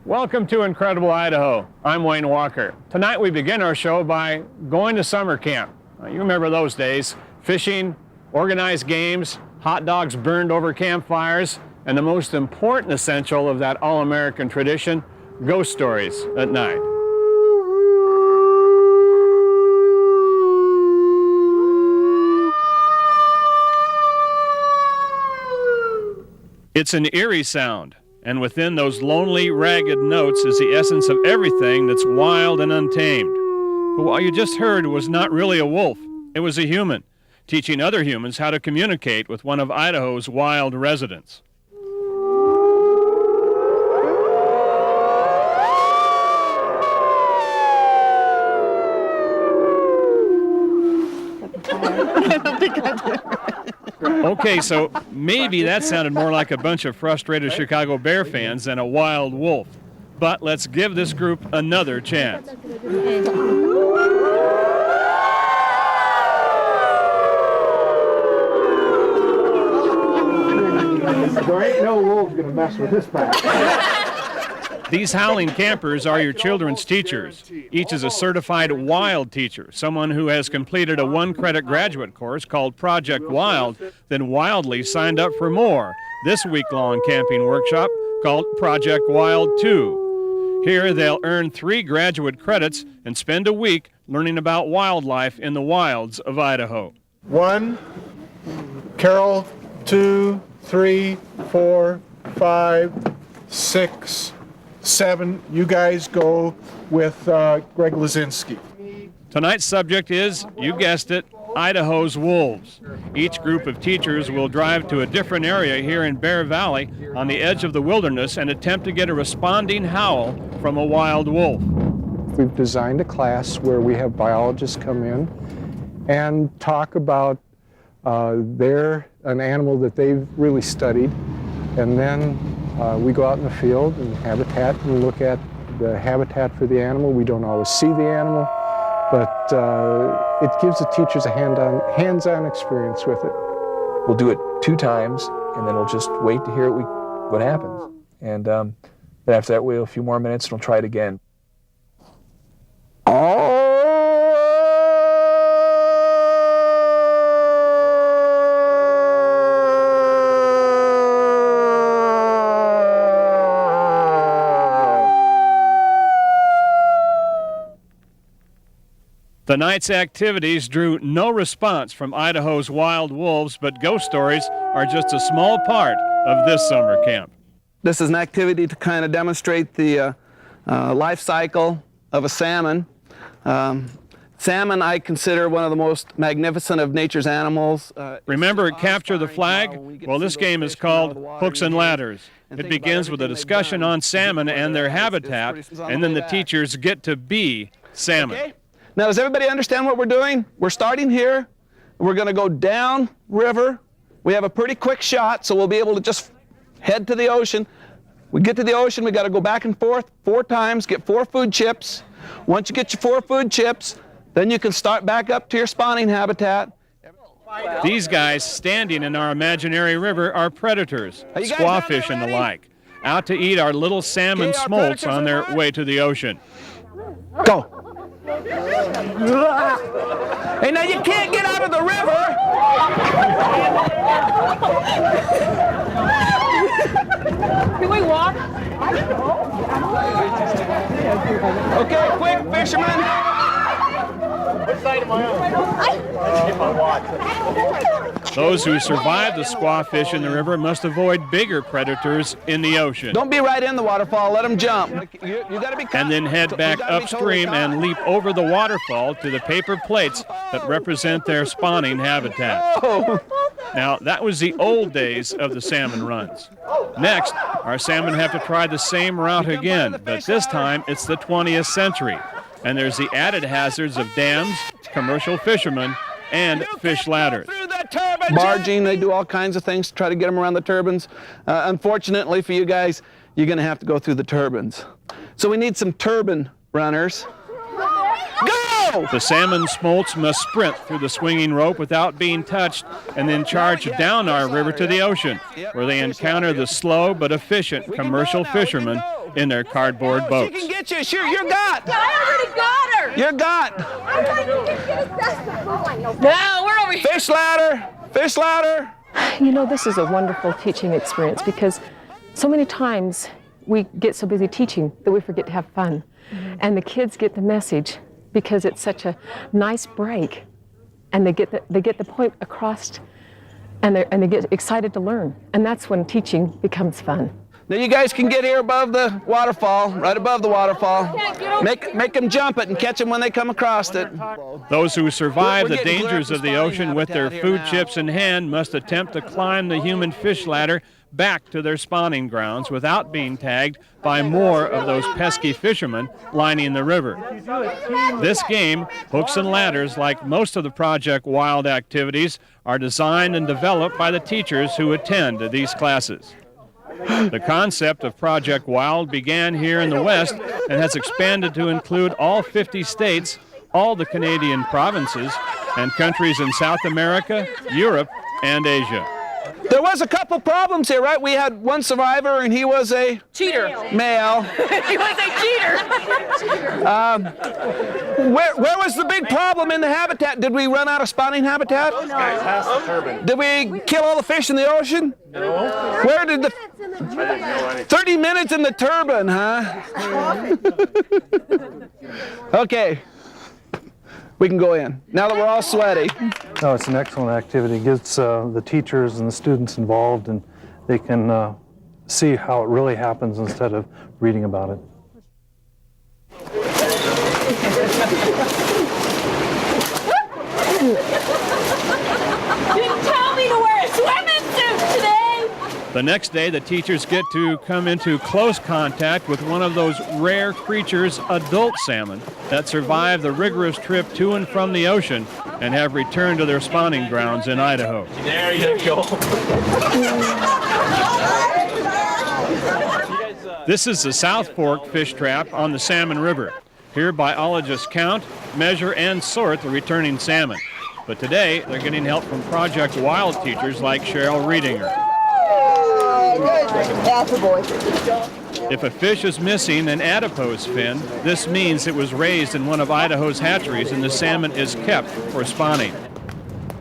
Welcome to Incredible Idaho. I'm Wayne Walker. Tonight we begin our show by going to summer camp. You remember those days. Fishing, organized games, hot dogs burned over campfires, and the most important essential of that all-American tradition, ghost stories at night. It's an eerie sound, and within those lonely, ragged notes is the essence of everything that's wild and untamed. But what you just heard was not really a wolf. It was a human, teaching other humans how to communicate with one of Idaho's wild residents. Okay, so maybe that sounded more like a bunch of frustrated Chicago Bear fans than a wild wolf. But let's give this group another chance. There ain't no wolves gonna mess with this pack. These howling campers are your children's teachers. Each is a certified wild teacher, someone who has completed a one-credit graduate course called Project Wild, then wildly signed up for more, this week-long camping workshop called Project Wild 2. Here they'll earn 3 graduate credits and spend a week learning about wildlife in the wilds of Idaho. 1, Carol, 2, 3, 4, 5, 6, 7. You guys go with Greg Lazinski. Tonight's subject is, you guessed it, Idaho's wolves. Each group of teachers will drive to a different area here in Bear Valley on the edge of the wilderness and attempt to get a responding howl from a wild wolf. We've designed a class where we have biologists come in and talk about an animal that they've really studied, and then we go out in the field and habitat and look at the habitat for the animal. We don't always see the animal, but it gives the teachers a hands-on experience with it. We'll do it 2 times, and then we'll just wait to hear what happens. And then after that, we'll wait a few more minutes, and we'll try it again. The night's activities drew no response from Idaho's wild wolves, but ghost stories are just a small part of this summer camp. This is an activity to kind of demonstrate the life cycle of a salmon. Salmon I consider one of the most magnificent of nature's animals. Remember at Capture the Flag? Well, this game is called Hooks and Ladders. It begins with a discussion on salmon and their habitat, and then the teachers get to be salmon. Okay. Now, does everybody understand what we're doing? We're starting here. We're going to go down river. We have a pretty quick shot, so we'll be able to just head to the ocean. We get to the ocean, we got to go back and forth 4 times, get 4 food chips. Once you get your 4 food chips, then you can start back up to your spawning habitat. These guys standing in our imaginary river are predators, squawfish and the like, out to eat our little salmon smolts on their way to the ocean. Go. Hey, now you can't get out of the river. Can we walk? Okay, quick, fisherman. What side am I on? Get my watch. Those who survive the squawfish in the river must avoid bigger predators in the ocean. Don't be right in the waterfall, let them jump. You gotta be And then head back upstream and leap over the waterfall to the paper plates that represent their spawning habitat. Oh. Now, that was the old days of the salmon runs. Next, our salmon have to try the same route again, but this time it's the 20th century. And there's the added hazards of dams, commercial fishermen, and fish ladders. Barging, they do all kinds of things to try to get them around the turbines. Unfortunately for you guys, you're going to have to go through the turbines. So we need some turbine runners. Go! The salmon smolts must sprint through the swinging rope without being touched and then charge down our river to the ocean, where they encounter the slow but efficient commercial fishermen in their cardboard She boats. can get you. Sure, you're got. I already got her. You're got. No, we're over here. Fish ladder. Fish ladder. You know, this is a wonderful teaching experience because so many times we get so busy teaching that we forget to have fun. And the kids get the message because it's such a nice break, and they get the point across, and they get excited to learn. And that's when teaching becomes fun. Now you guys can get here above the waterfall, right above the waterfall. Make them jump it and catch them when they come across it. Those who survive We're the getting dangers clear of for the ocean with their spawning habitat food here chips in hand must attempt to climb the human fish ladder back to their spawning grounds without being tagged by more of those pesky fishermen lining the river. This game, hooks and ladders, like most of the Project Wild activities, are designed and developed by the teachers who attend these classes. The concept of Project Wild began here in the West and has expanded to include all 50 states, all the Canadian provinces, and countries in South America, Europe, and Asia. There was a couple problems here, right? We had one survivor, and he was a Cheater. male. He was a cheater. Where was the big problem in the habitat? Did we run out of spawning habitat? Those guys has the turbine. Did we kill all the fish in the ocean? No. Where did the I didn't know anything. 30 minutes in the turbine, huh? Okay. We can go in. Now that we're all sweaty. No, it's an excellent activity. It gets the teachers and the students involved, and they can see how it really happens instead of reading about it. Didn't tell me to wear a swimming suit today. The next day, the teachers get to come into close contact with one of those rare creatures, adult salmon, that survive the rigorous trip to and from the ocean and have returned to their spawning grounds in Idaho. There you go. This is the South Fork fish trap on the Salmon River. Here, biologists count, measure, and sort the returning salmon. But today, they're getting help from Project Wild teachers like Cheryl Riedinger. If a fish is missing an adipose fin, this means it was raised in one of Idaho's hatcheries and the salmon is kept for spawning.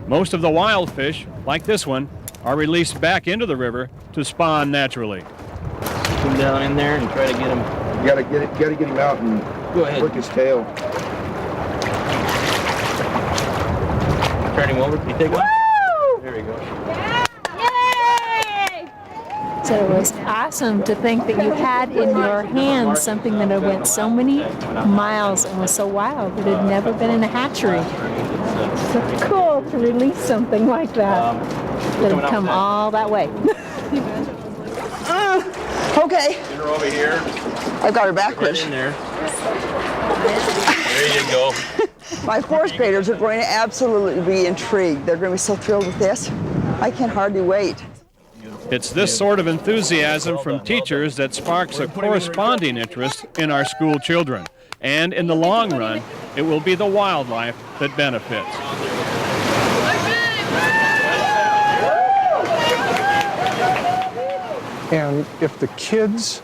Most of the wild fish, like this one, are released back into the river to spawn naturally. Come down in there and try to get him. You gotta get him out and work his tail. Turn him over. Can you take one? There we go. So it was awesome to think that you had in your hands something that had went so many miles and was so wild that it had never been in a hatchery. So cool to release something like that that had come all that way. Okay. Get her over here. I've got her backwards. Get in there. There you go. My fourth graders are going to absolutely be intrigued. They're going to be so thrilled with this. I can hardly wait. It's this sort of enthusiasm from teachers that sparks a corresponding interest in our school children. And in the long run, it will be the wildlife that benefits. And if the kids,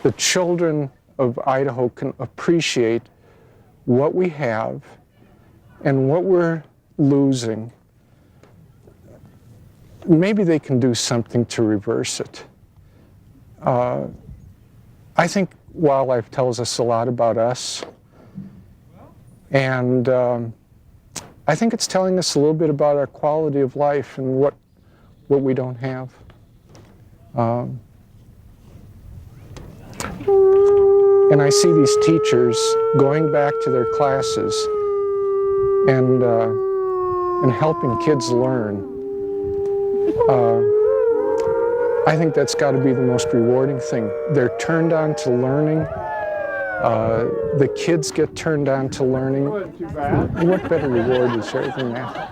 the children of Idaho can appreciate what we have and what we're losing, maybe they can do something to reverse it. I think wildlife tells us a lot about us, and I think it's telling us a little bit about our quality of life and what we don't have. And I see these teachers going back to their classes and helping kids learn. I think that's got to be the most rewarding thing. They're turned on to learning. The kids get turned on to learning. What better reward is there than that?